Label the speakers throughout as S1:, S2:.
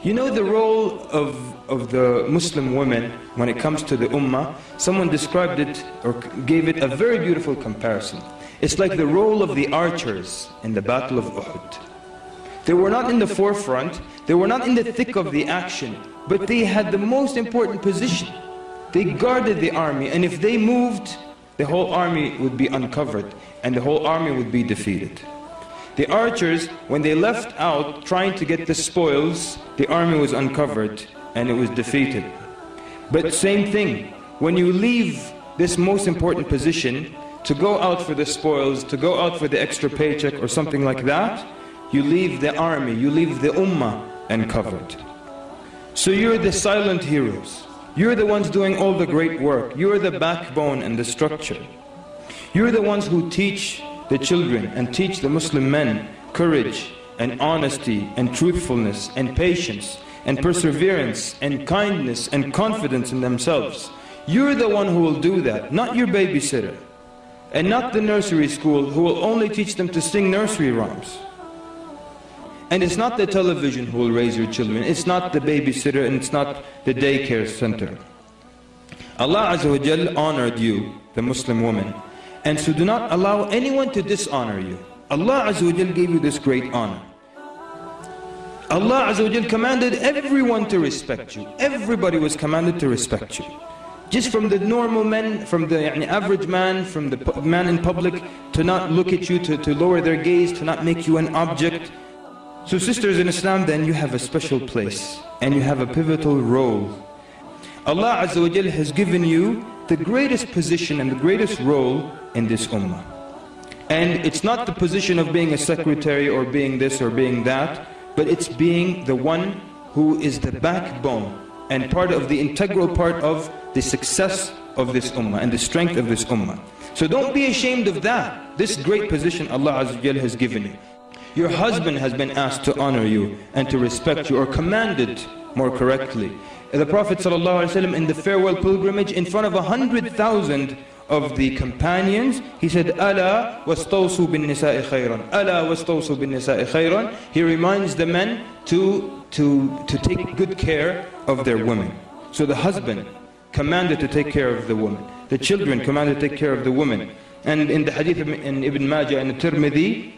S1: You know the role of the Muslim women when it comes to the ummah, someone described it or gave it a very beautiful comparison. It's like the role of the archers in the Battle of Uhud. They were not in the forefront, they were not in the thick of the action, but they had the most important position. They guarded the army, and if they moved, the whole army would be uncovered and the whole army would be defeated. The archers, when they left out trying to get the spoils, the army was uncovered and it was defeated. But same thing, when you leave this most important position to go out for the spoils, to go out for the extra paycheck or something like that, you leave the army, you leave the ummah uncovered. So you're the silent heroes. You're the ones doing all the great work. You're the backbone and the structure. You're the ones who teach the children and teach the Muslim men courage and honesty and truthfulness and patience and perseverance and kindness and confidence in themselves. You're the one who will do that, not your babysitter and not the nursery school who will only teach them to sing nursery rhymes. And it's not the television who will raise your children, it's not the babysitter and it's not the daycare center. Allah Azza wa Jal honored you, the Muslim woman, and so do not allow anyone to dishonor you. Allah Azza wa Jal gave you this great honor. Allah Azza wa Jal commanded everyone to respect you. Everybody was commanded to respect you. Just from the normal men, from the average man, from the man in public, to not look at you, to lower their gaze, to not make you an object. So sisters in Islam, then you have a special place and you have a pivotal role. Allah Azza wa Jal has given you the greatest position and the greatest role in this ummah. And it's not the position of being a secretary or being this or being that, but it's being the one who is the backbone and part of the integral part of the success of this ummah and the strength of this ummah. So don't be ashamed of that. This great position Allah Azza wa Jal has given you. Your husband has been asked to honor you and to respect you, or commanded more correctly. The Prophet ﷺ in the farewell pilgrimage in front of 100,000 of the companions, he said, "Ala wastawsu bin nisa'i khayran. Ala wastawsu bin nisa'i khayran." He reminds the men to take good care of their women. So the husband commanded to take care of the woman. The children commanded to take care of the women. And in the hadith in Ibn Majah and the Tirmidhi,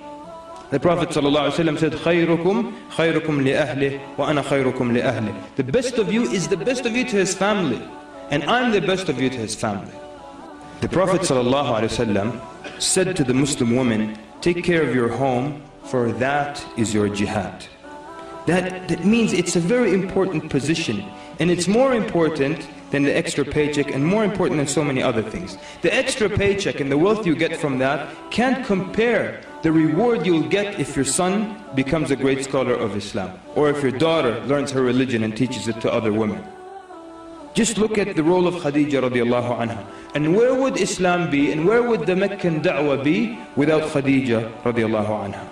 S1: the Prophet ﷺ said, "Khayrukum khayrukum li ahli wa ana khayrukum li ahli." The best of you is the best of you to his family, and I'm the best of you to his family. The Prophet ﷺ said to the Muslim woman, "Take care of your home, for that is your jihad." That means it's a very important position, and it's more important than the extra paycheck and more important than so many other things. The extra paycheck and the wealth you get from that can't compare the reward you'll get if your son becomes a great scholar of Islam, or if your daughter learns her religion and teaches it to other women. Just look at the role of Khadija radiallahu anha. And where would Islam be and where would the Meccan da'wah be without Khadija radiallahu anha?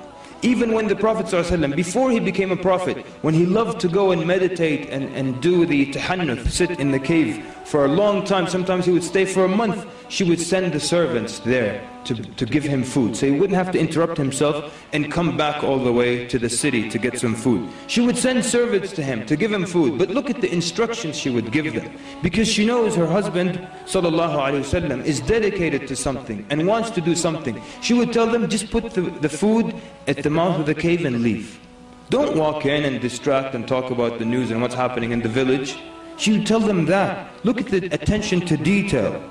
S1: Even when the Prophet ﷺ, before he became a prophet, when he loved to go and meditate and do the tahannuth, sit in the cave for a long time, sometimes he would stay for a month, she would send the servants there to give him food. So he wouldn't have to interrupt himself and come back all the way to the city to get some food. She would send servants to him to give him food. But look at the instructions she would give them. Because she knows her husband ﷺ is dedicated to something and wants to do something. She would tell them, just put the food at the mouth of the cave and leave. Don't walk in and distract and talk about the news and what's happening in the village. She would tell them that. Look at the attention to detail.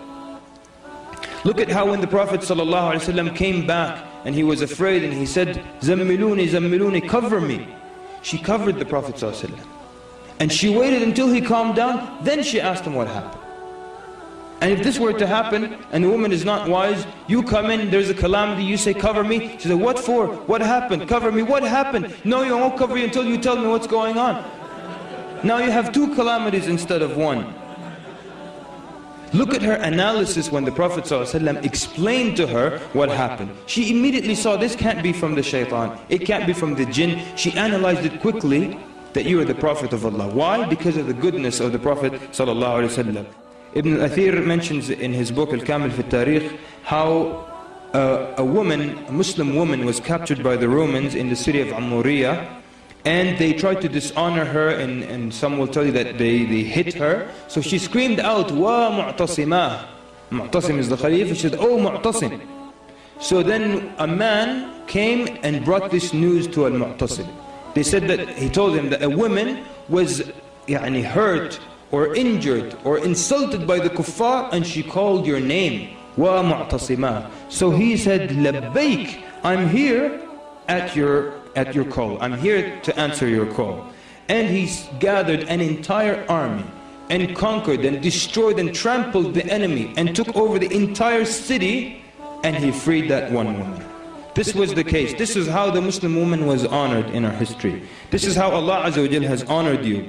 S1: Look at how when the Prophet ﷺ came back and he was afraid and he said, "Zammiluni, zammiluni, cover me." She covered the Prophet ﷺ. And she waited until he calmed down, then she asked him what happened. And if this were to happen, and the woman is not wise, you come in, there's a calamity, you say, "Cover me." She said, "What for? What happened? Cover me. What happened?" "No, you won't cover you until you tell me what's going on." Now you have two calamities instead of one. Look at her analysis when the Prophet ﷺ explained to her what happened. She immediately saw this can't be from the shaitan, it can't be from the jinn. She analyzed it quickly, that you are the Prophet of Allah. Why? Because of the goodness of the Prophet ﷺ. Ibn Athir mentions in his book Al-Kamil fi Tarikh how a Muslim woman was captured by the Romans in the city of Amuriya, and they tried to dishonor her, and some will tell you that they hit her. So she screamed out, "Wa mu'tasimah." Mu'tasim is the Khalifa. She said, "Oh Mu'tasim." So then a man came and brought this news to Al-Mu'tasim. They said that he told him that a woman was hurt or injured or insulted by the kuffar, and she called your name, "Wa mu'tasimah." So he said, "Labbaik, I'm here at your call. I'm here to answer your call." And he gathered an entire army and conquered and destroyed and trampled the enemy and took over the entire city, and he freed that one woman. This was the case. This is how the Muslim woman was honored in our history. This is how Allah Azza wa Jal has honored you.